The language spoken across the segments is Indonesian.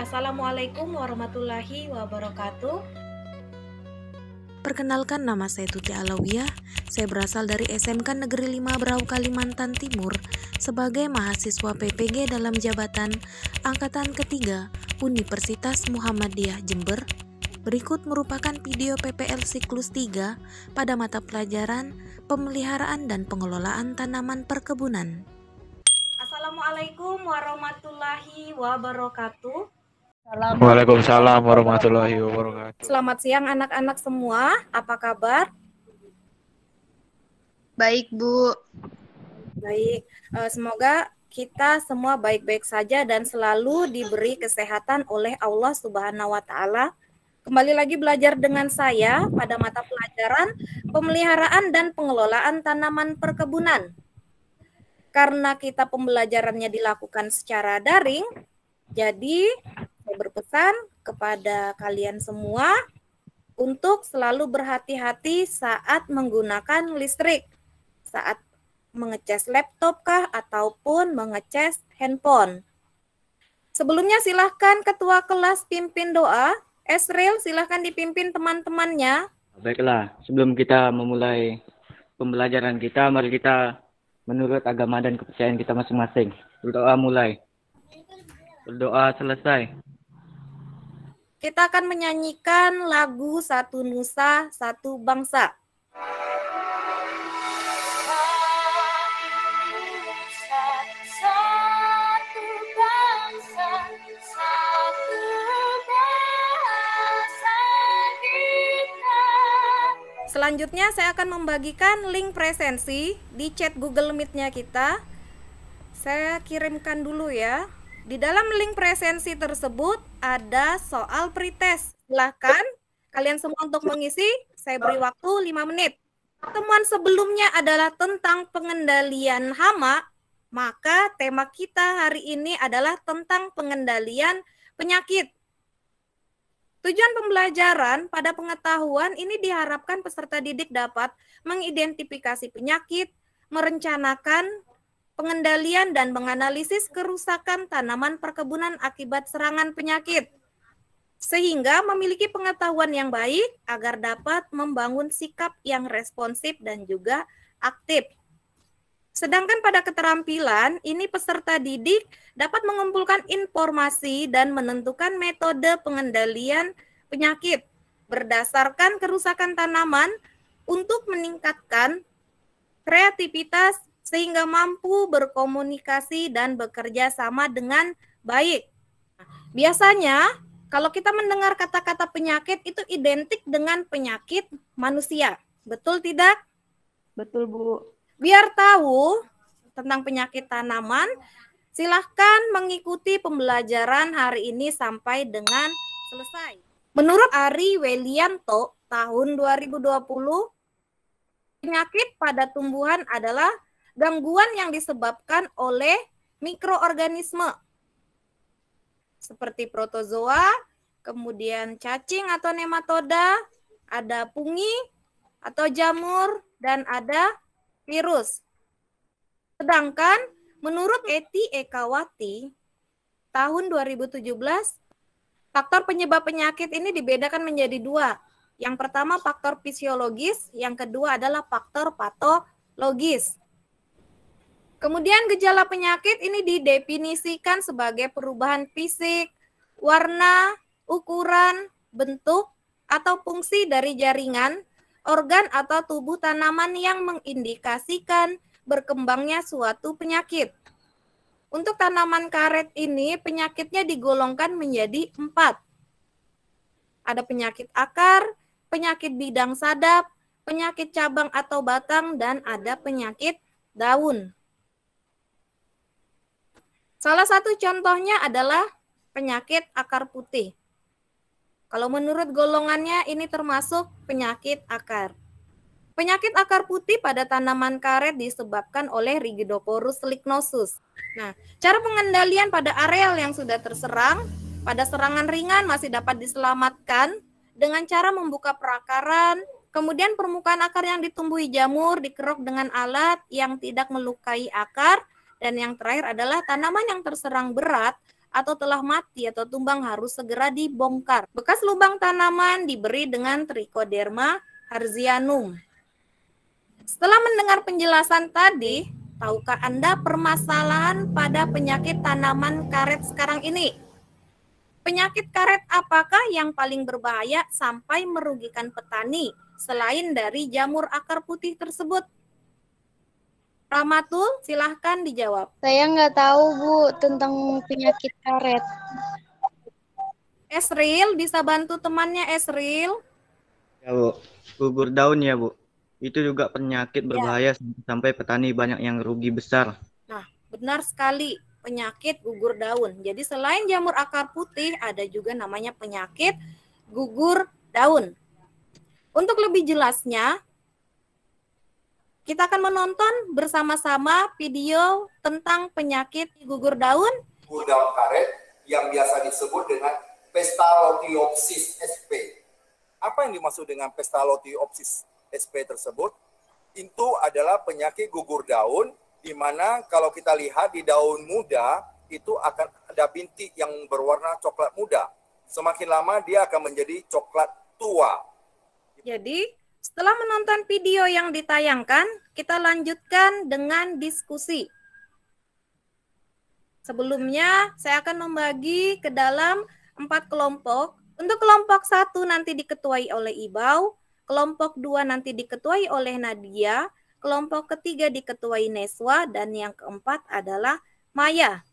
Assalamualaikum warahmatullahi wabarakatuh. Perkenalkan, nama saya Tuti Alawiyah. Saya berasal dari SMK Negeri 5 Berau, Kalimantan Timur sebagai mahasiswa PPG dalam jabatan Angkatan Ketiga Universitas Muhammadiyah Jember. Berikut merupakan video PPL siklus 3 pada mata pelajaran Pemeliharaan dan Pengelolaan Tanaman Perkebunan. Assalamualaikum warahmatullahi wabarakatuh. Waalaikumsalam warahmatullahi wabarakatuh. Selamat siang anak-anak semua, apa kabar? Baik, Bu. Baik, semoga kita semua baik-baik saja dan selalu diberi kesehatan oleh Allah Subhanahu wa Ta'ala. Kembali lagi belajar dengan saya pada mata pelajaran Pemeliharaan dan Pengelolaan Tanaman Perkebunan. Karena kita pembelajarannya dilakukan secara daring, jadi saya berpesan kepada kalian semua untuk selalu berhati-hati saat menggunakan listrik, saat mengecas laptop kah ataupun mengecas handphone. Sebelumnya silahkan ketua kelas pimpin doa. Esril, silahkan dipimpin teman-temannya. Baiklah, sebelum kita memulai pembelajaran kita, mari kita menurut agama dan kepercayaan kita masing-masing. Berdoa mulai. Berdoa selesai. Kita akan menyanyikan lagu Satu Nusa, Satu Bangsa. Selanjutnya saya akan membagikan link presensi di chat Google Meet-nya kita. Saya kirimkan dulu ya. Di dalam link presensi tersebut ada soal pretest. Silahkan kalian semua untuk mengisi. Saya beri waktu 5 menit. Temuan sebelumnya adalah tentang pengendalian hama. Maka tema kita hari ini adalah tentang pengendalian penyakit. Tujuan pembelajaran pada pengetahuan ini diharapkan peserta didik dapat mengidentifikasi penyakit, merencanakan pengendalian dan menganalisis kerusakan tanaman perkebunan akibat serangan penyakit, sehingga memiliki pengetahuan yang baik agar dapat membangun sikap yang responsif dan juga aktif. Sedangkan pada keterampilan, ini peserta didik dapat mengumpulkan informasi dan menentukan metode pengendalian penyakit berdasarkan kerusakan tanaman untuk meningkatkan kreativitas sehingga mampu berkomunikasi dan bekerja sama dengan baik. Biasanya, kalau kita mendengar kata-kata penyakit itu identik dengan penyakit manusia. Betul tidak? Betul, Bu. Biar tahu tentang penyakit tanaman, silahkan mengikuti pembelajaran hari ini sampai dengan selesai. Menurut Ari Welianto, tahun 2020, penyakit pada tumbuhan adalah gangguan yang disebabkan oleh mikroorganisme seperti protozoa, kemudian cacing atau nematoda, ada pungi atau jamur, dan ada virus. Sedangkan menurut Eti Ekawati tahun 2017, faktor penyebab penyakit ini dibedakan menjadi 2. Yang pertama faktor fisiologis, yang kedua adalah faktor patologis. Kemudian gejala penyakit ini didefinisikan sebagai perubahan fisik, warna, ukuran, bentuk, atau fungsi dari jaringan, organ atau tubuh tanaman yang mengindikasikan berkembangnya suatu penyakit. Untuk tanaman karet ini penyakitnya digolongkan menjadi 4. Ada penyakit akar, penyakit bidang sadap, penyakit cabang atau batang, dan ada penyakit daun. Salah satu contohnya adalah penyakit akar putih. Kalau menurut golongannya ini termasuk penyakit akar. Penyakit akar putih pada tanaman karet disebabkan oleh Rigidophorus lignosus. Nah, cara pengendalian pada areal yang sudah terserang, pada serangan ringan masih dapat diselamatkan dengan cara membuka perakaran, kemudian permukaan akar yang ditumbuhi jamur dikerok dengan alat yang tidak melukai akar, dan yang terakhir adalah tanaman yang terserang berat atau telah mati atau tumbang harus segera dibongkar. Bekas lubang tanaman diberi dengan Trichoderma harzianum. Setelah mendengar penjelasan tadi, tahukah Anda permasalahan pada penyakit tanaman karet sekarang ini? Penyakit karet apakah yang paling berbahaya sampai merugikan petani selain dari jamur akar putih tersebut? Rahmatul, silahkan dijawab. Saya nggak tahu, Bu, tentang penyakit karet. Esril, bisa bantu temannya Esril? Ya Bu, gugur daun ya Bu. Itu juga penyakit berbahaya sampai petani banyak yang rugi besar. Nah, benar sekali, penyakit gugur daun. Jadi selain jamur akar putih, ada juga namanya penyakit gugur daun. Untuk lebih jelasnya, kita akan menonton bersama-sama video tentang penyakit gugur daun. Gugur daun karet yang biasa disebut dengan Pestalotiopsis sp. Apa yang dimaksud dengan Pestalotiopsis sp tersebut? Itu adalah penyakit gugur daun, di mana kalau kita lihat di daun muda, itu akan ada bintik yang berwarna coklat muda. Semakin lama dia akan menjadi coklat tua. Jadi, setelah menonton video yang ditayangkan, kita lanjutkan dengan diskusi. Sebelumnya, saya akan membagi ke dalam 4 kelompok. Untuk kelompok 1 nanti diketuai oleh Ibau, kelompok 2 nanti diketuai oleh Nadia, kelompok ketiga diketuai Neswa, dan yang keempat adalah Maya.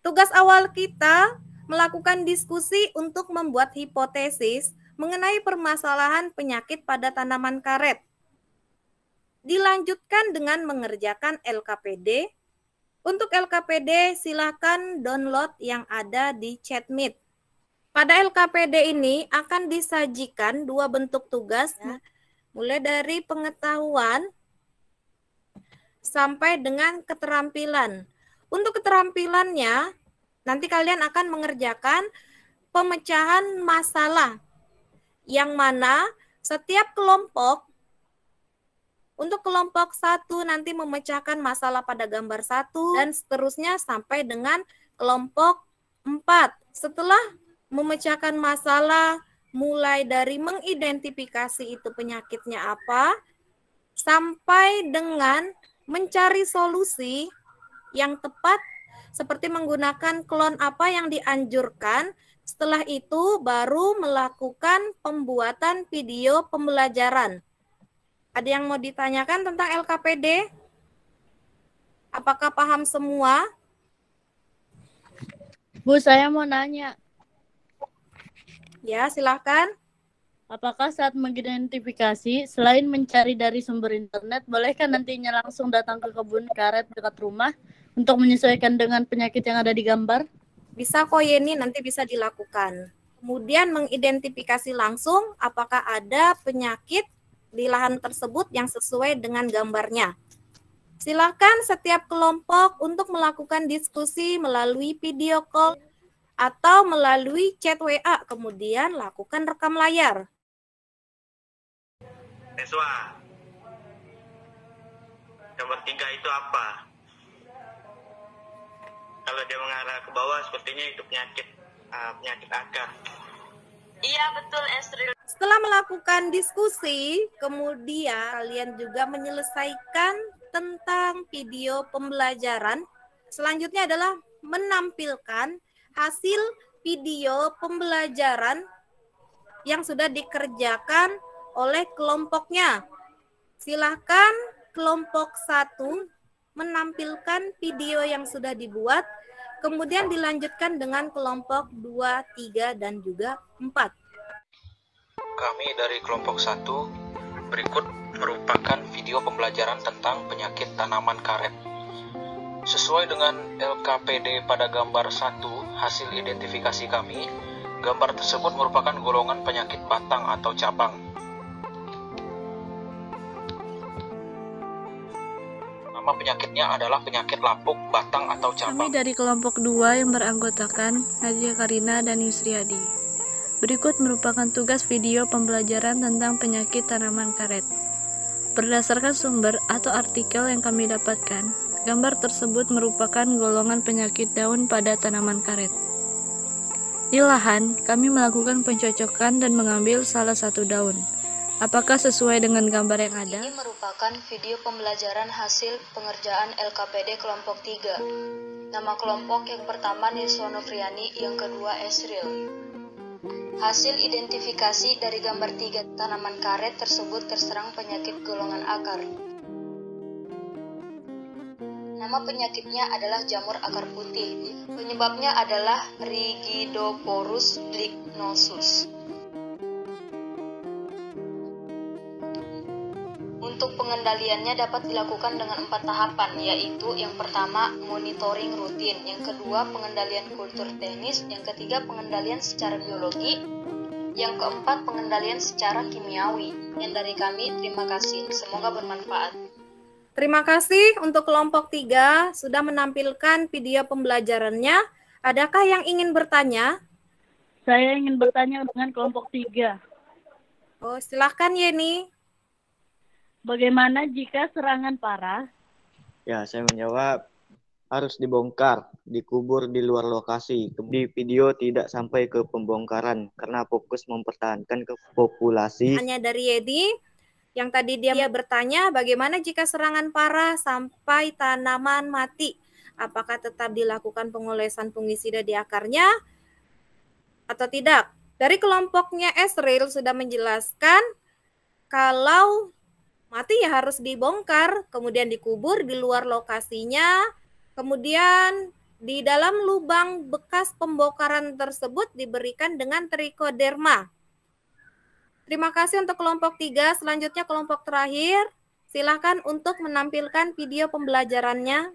Tugas awal kita melakukan diskusi untuk membuat hipotesis mengenai permasalahan penyakit pada tanaman karet. Dilanjutkan dengan mengerjakan LKPD. Untuk LKPD silakan download yang ada di Chatmeet. Pada LKPD ini akan disajikan 2 bentuk tugas, mulai dari pengetahuan sampai dengan keterampilan. Untuk keterampilannya, nanti kalian akan mengerjakan pemecahan masalah, yang mana setiap kelompok, untuk kelompok 1 nanti memecahkan masalah pada gambar 1 dan seterusnya sampai dengan kelompok 4. Setelah memecahkan masalah mulai dari mengidentifikasi itu penyakitnya apa, sampai dengan mencari solusi yang tepat seperti menggunakan klon apa yang dianjurkan. Setelah itu baru melakukan pembuatan video pembelajaran. Ada yang mau ditanyakan tentang LKPD? Apakah paham semua? Bu, saya mau nanya. Ya, silahkan. Apakah saat mengidentifikasi, selain mencari dari sumber internet, bolehkah nantinya langsung datang ke kebun karet dekat rumah untuk menyesuaikan dengan penyakit yang ada di gambar? Bisa kok Yeni, nanti bisa dilakukan. Kemudian mengidentifikasi langsung apakah ada penyakit di lahan tersebut yang sesuai dengan gambarnya. Silakan setiap kelompok untuk melakukan diskusi melalui video call atau melalui chat WA, kemudian lakukan rekam layar. Neswa, gambar 3 itu apa? Kalau dia mengarah ke bawah, sepertinya itu penyakit akar. Iya, betul, Esril. Setelah melakukan diskusi, kemudian kalian juga menyelesaikan tentang video pembelajaran. Selanjutnya adalah menampilkan hasil video pembelajaran yang sudah dikerjakan oleh kelompoknya. Silahkan kelompok 1 menampilkan video yang sudah dibuat, kemudian dilanjutkan dengan kelompok 2, 3, dan juga 4. Kami dari kelompok 1 berikut merupakan video pembelajaran tentang penyakit tanaman karet. Sesuai dengan LKPD pada gambar 1 hasil identifikasi kami, gambar tersebut merupakan golongan penyakit batang atau cabang. Nama penyakitnya adalah penyakit lapuk batang atau cabang. Kami dari kelompok 2 yang beranggotakan Nadia Karina dan Yusriadi. Berikut merupakan tugas video pembelajaran tentang penyakit tanaman karet. Berdasarkan sumber atau artikel yang kami dapatkan, Gambar tersebut merupakan golongan penyakit daun pada tanaman karet. Di lahan, kami melakukan pencocokan dan mengambil salah satu daun. Apakah sesuai dengan gambar yang ada? Ini merupakan video pembelajaran hasil pengerjaan LKPD kelompok 3. Nama kelompok yang pertama Nilsono Friani, yang kedua Esril. Hasil identifikasi dari gambar 3 tanaman karet tersebut terserang penyakit golongan akar. Nama penyakitnya adalah jamur akar putih. Penyebabnya adalah Rigidoporus lignosus. Untuk pengendaliannya dapat dilakukan dengan 4 tahapan, yaitu yang pertama monitoring rutin, yang kedua pengendalian kultur teknis, yang ketiga pengendalian secara biologi, yang keempat pengendalian secara kimiawi. Yang dari kami, terima kasih. Semoga bermanfaat. Terima kasih untuk kelompok 3 sudah menampilkan video pembelajarannya. Adakah yang ingin bertanya? Saya ingin bertanya dengan kelompok 3. Oh, silahkan Yeni. Bagaimana jika serangan parah? Ya, saya menjawab harus dibongkar, dikubur di luar lokasi. Di video tidak sampai ke pembongkaran karena fokus mempertahankan ke populasi. Hanya dari Yedi, yang tadi dia bertanya bagaimana jika serangan parah sampai tanaman mati? Apakah tetap dilakukan pengolesan fungisida di akarnya atau tidak? Dari kelompoknya Esril sudah menjelaskan kalau mati ya harus dibongkar, kemudian dikubur di luar lokasinya, kemudian di dalam lubang bekas pembongkaran tersebut diberikan dengan trichoderma. Terima kasih untuk kelompok 3. Selanjutnya kelompok terakhir. Silakan untuk menampilkan video pembelajarannya.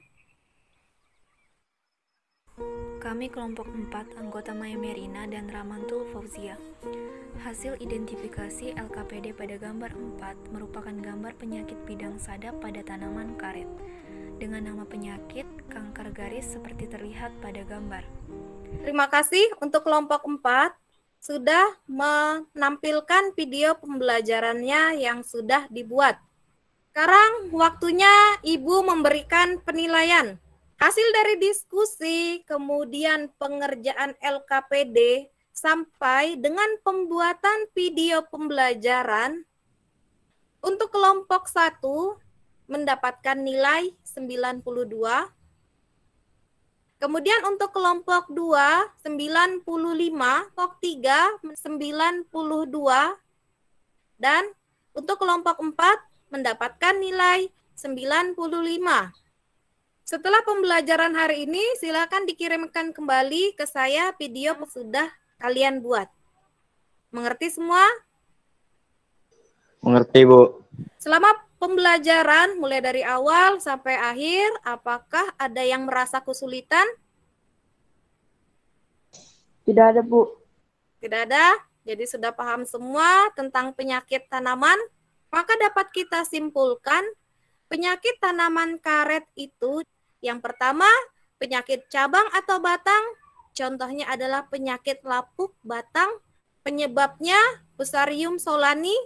Kami kelompok 4, anggota Maya Merina dan Ramantul Fauzia. Hasil identifikasi LKPD pada gambar 4 merupakan gambar penyakit bidang sadap pada tanaman karet dengan nama penyakit kanker garis seperti terlihat pada gambar. Terima kasih untuk kelompok 4 sudah menampilkan video pembelajarannya yang sudah dibuat. Sekarang waktunya Ibu memberikan penilaian. Hasil dari diskusi, kemudian pengerjaan LKPD, sampai dengan pembuatan video pembelajaran, untuk kelompok 1 mendapatkan nilai 92. Kemudian untuk kelompok 2, 95, kelompok 3, 92, dan untuk kelompok 4 mendapatkan nilai 95. Setelah pembelajaran hari ini, silakan dikirimkan kembali ke saya video yang sudah kalian buat. Mengerti semua? Mengerti, Bu. Selama pembelajaran, mulai dari awal sampai akhir, apakah ada yang merasa kesulitan? Tidak ada, Bu. Tidak ada? Jadi sudah paham semua tentang penyakit tanaman? Maka dapat kita simpulkan, penyakit tanaman karet itu yang pertama, penyakit cabang atau batang, contohnya adalah penyakit lapuk batang, penyebabnya Fusarium solani.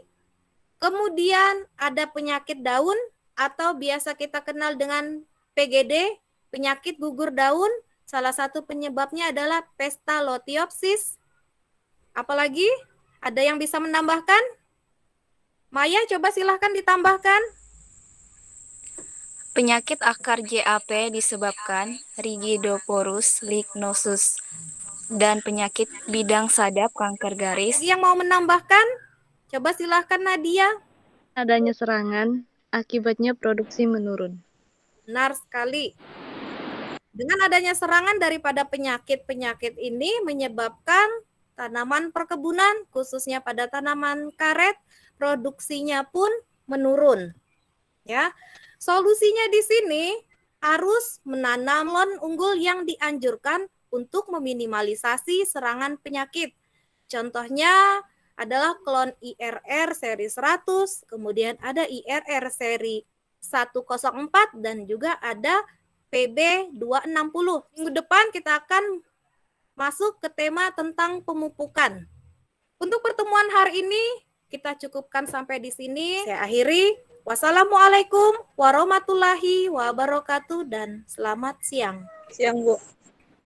Kemudian ada penyakit daun atau biasa kita kenal dengan PGD, penyakit gugur daun, salah satu penyebabnya adalah Pestalotiopsis. Apalagi? Ada yang bisa menambahkan? Maya, coba silahkan ditambahkan. Penyakit akar JAP disebabkan Rigidoporus lignosus dan penyakit bidang sadap kanker garis. Yang mau menambahkan? Coba silahkan Nadia. Adanya serangan, akibatnya produksi menurun. Benar sekali. Dengan adanya serangan daripada penyakit-penyakit ini menyebabkan tanaman perkebunan, khususnya pada tanaman karet, produksinya pun menurun. Ya. Solusinya di sini harus menanam klon unggul yang dianjurkan untuk meminimalisasi serangan penyakit. Contohnya adalah klon IRR seri 100, kemudian ada IRR seri 104, dan juga ada PB260. Minggu depan kita akan masuk ke tema tentang pemupukan. Untuk pertemuan hari ini kita cukupkan sampai di sini. Saya akhiri. Wassalamualaikum warahmatullahi wabarakatuh dan selamat siang. Siang, Bu.